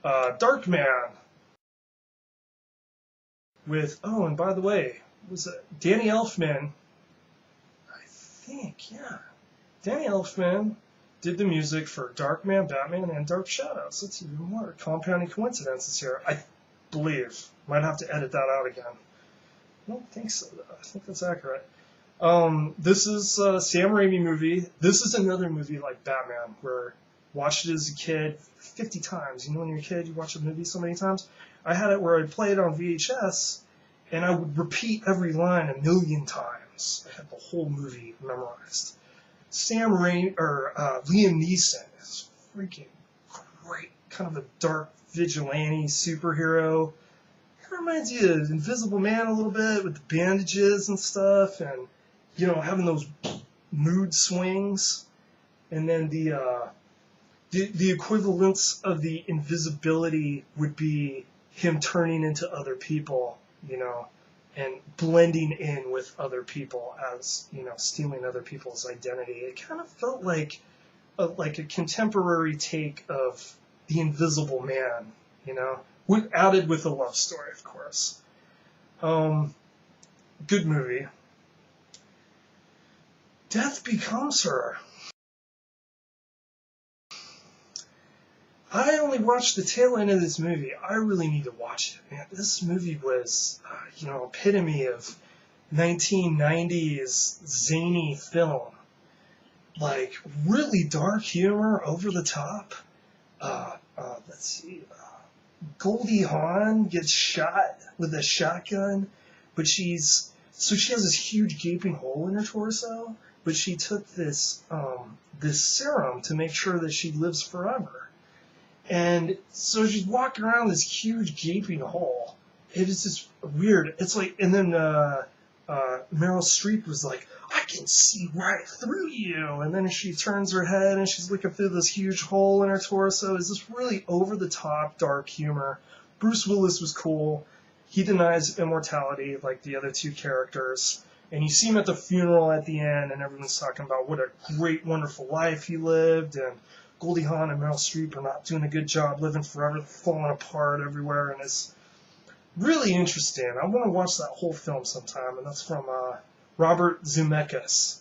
Darkman with, oh, and by the way, was it Danny Elfman? I think, yeah. Danny Elfman did the music for Darkman, Batman, and Dark Shadows. That's even more compounding coincidences here. I believe. Might have to edit that out again. I don't think so, though. I think that's accurate. This is a Sam Raimi movie. This is another movie like Batman, where I watched it as a kid 50 times. You know when you're a kid, you watch a movie so many times? I had it where I'd play it on VHS, and I would repeat every line a million times. I had the whole movie memorized. Sam Raimi, or Liam Neeson is freaking great. Kind of a dark vigilante superhero. It reminds you of Invisible Man a little bit with the bandages and stuff, and having those mood swings. And then the equivalence of the invisibility would be him turning into other people, and blending in with other people as, stealing other people's identity. It kind of felt like a contemporary take of The Invisible Man, added with a love story, of course. Good movie. Death Becomes Her. I only watched the tail end of this movie. I really need to watch it, man. This movie was, epitome of 1990s zany film. Like, really dark humor, over the top. Let's see. Goldie Hawn gets shot with a shotgun, but she has this huge gaping hole in her torso, but she took this serum to make sure that she lives forever. And so she's walking around this huge gaping hole. It is just weird. It's like, and then Meryl Streep was like, I can see right through you. And then she turns her head and she's looking through this huge hole in her torso. It's this really over-the-top dark humor. Bruce Willis was cool. He denies immortality like the other two characters. And you see him at the funeral at the end, and everyone's talking about what a great, wonderful life he lived, and Goldie Hawn and Meryl Streep are not doing a good job living forever, falling apart everywhere, and it's really interesting. I want to watch that whole film sometime, and that's from Robert Zemeckis.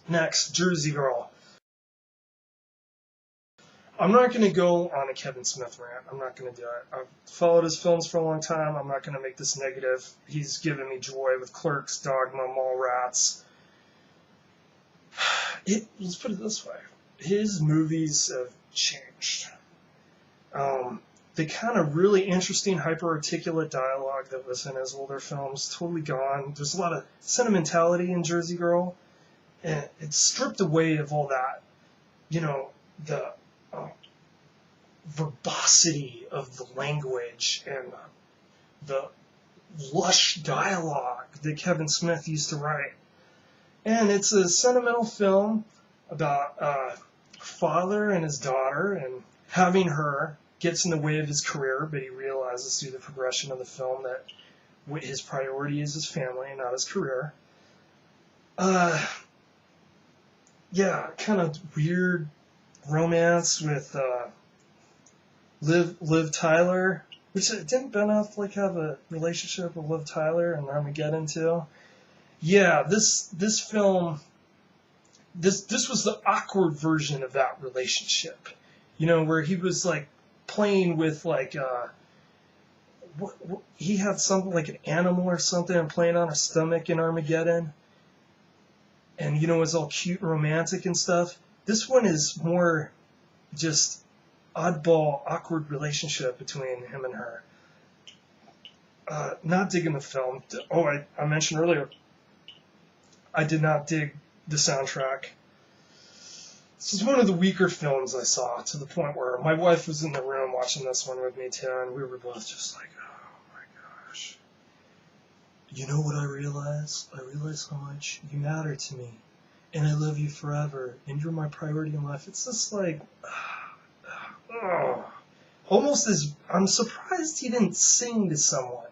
Next, Jersey Girl. I'm not going to go on a Kevin Smith rant. I'm not going to do it. I've followed his films for a long time. I'm not going to make this negative. He's given me joy with Clerks, Dogma, Mallrats. Let's put it this way. His movies have changed. The kind of really interesting, hyper-articulate dialogue that was in his older films, totally gone. There's a lot of sentimentality in Jersey Girl, and it's stripped away of all that, the verbosity of the language and the lush dialogue that Kevin Smith used to write. And it's a sentimental film about a father and his daughter, and having her gets in the way of his career, but he realizes through the progression of the film that his priority is his family and not his career. Kind of weird romance with Liv Tyler, which didn't Ben Affleck have a relationship with Liv Tyler and Armageddon too? Yeah, this film, this was the awkward version of that relationship, where he was like playing with he had something like an animal or something and playing on her stomach in Armageddon, and it was all cute and romantic and stuff. This one is more just oddball, awkward relationship between him and her. Not digging the film. Oh, I mentioned earlier, I did not dig the soundtrack. This is one of the weaker films I saw, to the point where my wife was in the room watching this one with me too, and we were both just like, oh my gosh. You know what I realize? I realize how much you matter to me, and I love you forever, and you're my priority in life. It's just like, almost as, I'm surprised he didn't sing to someone.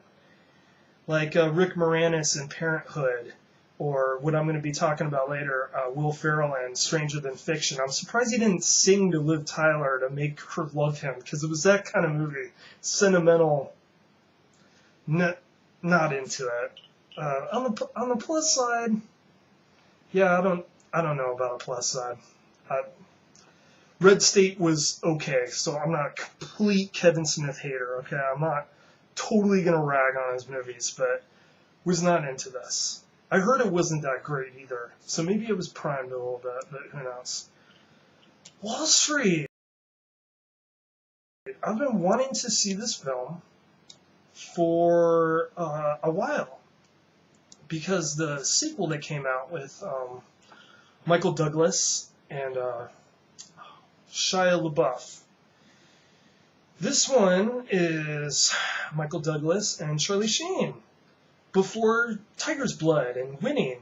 Like Rick Moranis in Parenthood, or what I'm going to be talking about later, Will Ferrell and Stranger Than Fiction. I'm surprised he didn't sing to Liv Tyler to make her love him, because it was that kind of movie. Sentimental, not into it. On the plus side, yeah, I don't know about a plus side. Red State was okay, so I'm not a complete Kevin Smith hater, okay? I'm not totally going to rag on his movies, but was not into this. I heard it wasn't that great either, so maybe it was primed a little bit, but who knows. Wall Street. I've been wanting to see this film for a while, because the sequel that came out with Michael Douglas and Shia LaBeouf. This one is Michael Douglas and Charlie Sheen before Tiger's Blood and Winning.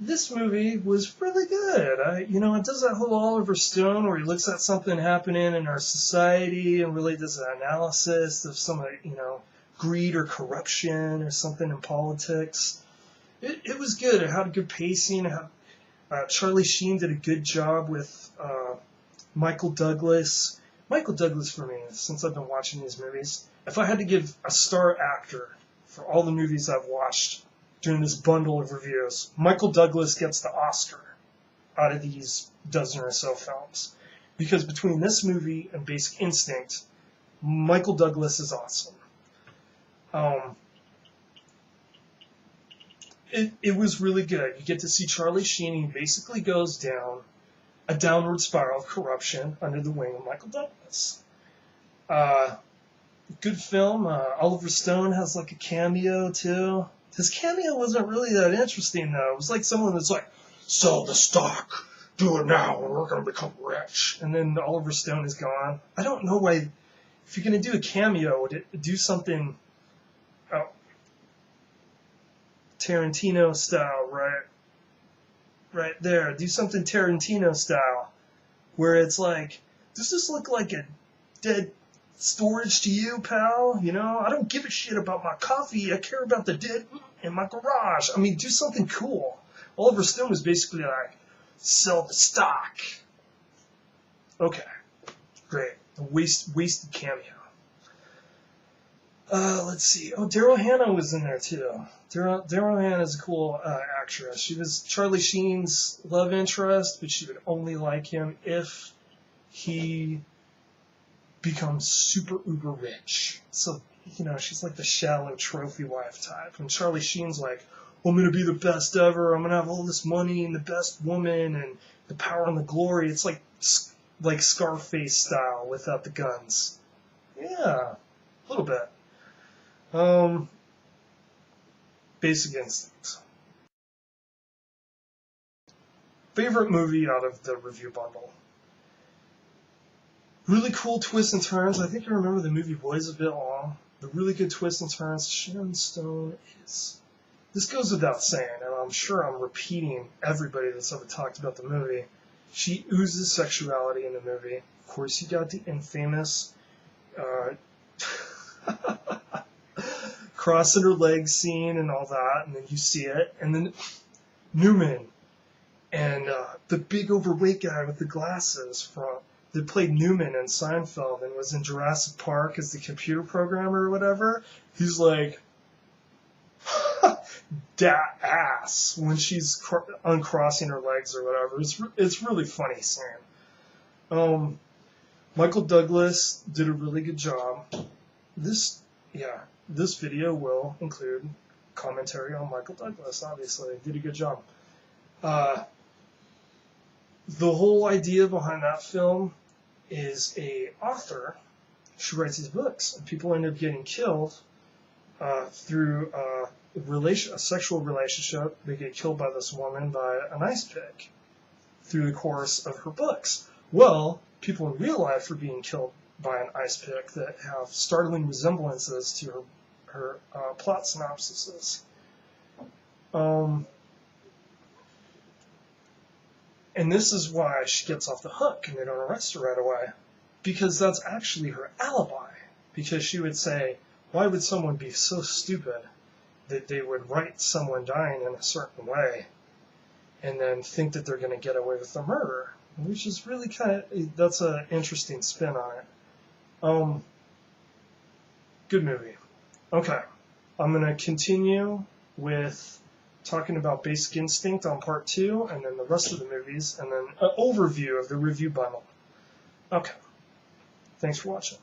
This movie was really good. It does that whole Oliver Stone where he looks at something happening in our society and really does an analysis of some, greed or corruption or something in politics. It was good. It had good pacing. Charlie Sheen did a good job with Michael Douglas. Michael Douglas, for me, since I've been watching these movies, if I had to give a star actor for all the movies I've watched during this bundle of reviews, Michael Douglas gets the Oscar out of these dozen or so films. Because between this movie and Basic Instinct, Michael Douglas is awesome. It was really good. You get to see Charlie Sheen. He basically goes down a downward spiral of corruption under the wing of Michael Douglas. Good film. Oliver Stone has like a cameo too. His cameo wasn't really that interesting though. It was like someone that's like, sell the stock, do it now, or we're going to become rich. And then Oliver Stone is gone. I don't know why, if you're going to do a cameo, do something Tarantino style, right there. Do something Tarantino style, where it's like, does this look like a dead storage to you, pal? I don't give a shit about my coffee. I care about the dead in my garage. I mean, do something cool. Oliver Stone was basically like, sell the stock. Okay, great. A wasted cameo. Let's see. Oh, Daryl Hannah was in there too. Daryl Hannah is a cool actress. She was Charlie Sheen's love interest, but she would only like him if he becomes super uber rich. So, she's like the shallow trophy wife type. And Charlie Sheen's like, I'm going to be the best ever. I'm going to have all this money and the best woman and the power and the glory. It's like Scarface style without the guns. Yeah, a little bit. Basic Instinct. Favorite movie out of the review bundle. Really cool twists and turns. I think I remember the movie Boys a Bit Long. The really good twists and turns. Sharon Stone is... This goes without saying, and I'm sure I'm repeating everybody that's ever talked about the movie. She oozes sexuality in the movie. Of course, you got the infamous... crossing her legs scene and all that, and then you see it, and then Newman and the big overweight guy with the glasses that played Newman in Seinfeld and was in Jurassic Park as the computer programmer or whatever. He's like, that ass when she's uncrossing her legs or whatever. It's really funny scene. Michael Douglas did a really good job. This video will include commentary on Michael Douglas, obviously. He did a good job. The whole idea behind that film is a author. She writes these books, and people end up getting killed through a sexual relationship. They get killed by this woman by an ice pick through the course of her books. Well, people in real life are being killed by an ice pick that have startling resemblances to her plot synopsises. And this is why she gets off the hook and they don't arrest her right away. Because that's actually her alibi. Because she would say, why would someone be so stupid that they would write someone dying in a certain way and then think that they're going to get away with the murder, which is really that's an interesting spin on it. Good movie. Okay, I'm going to continue with talking about Basic Instinct on part 2, and then the rest of the movies, and then an overview of the review bundle. Okay, thanks for watching.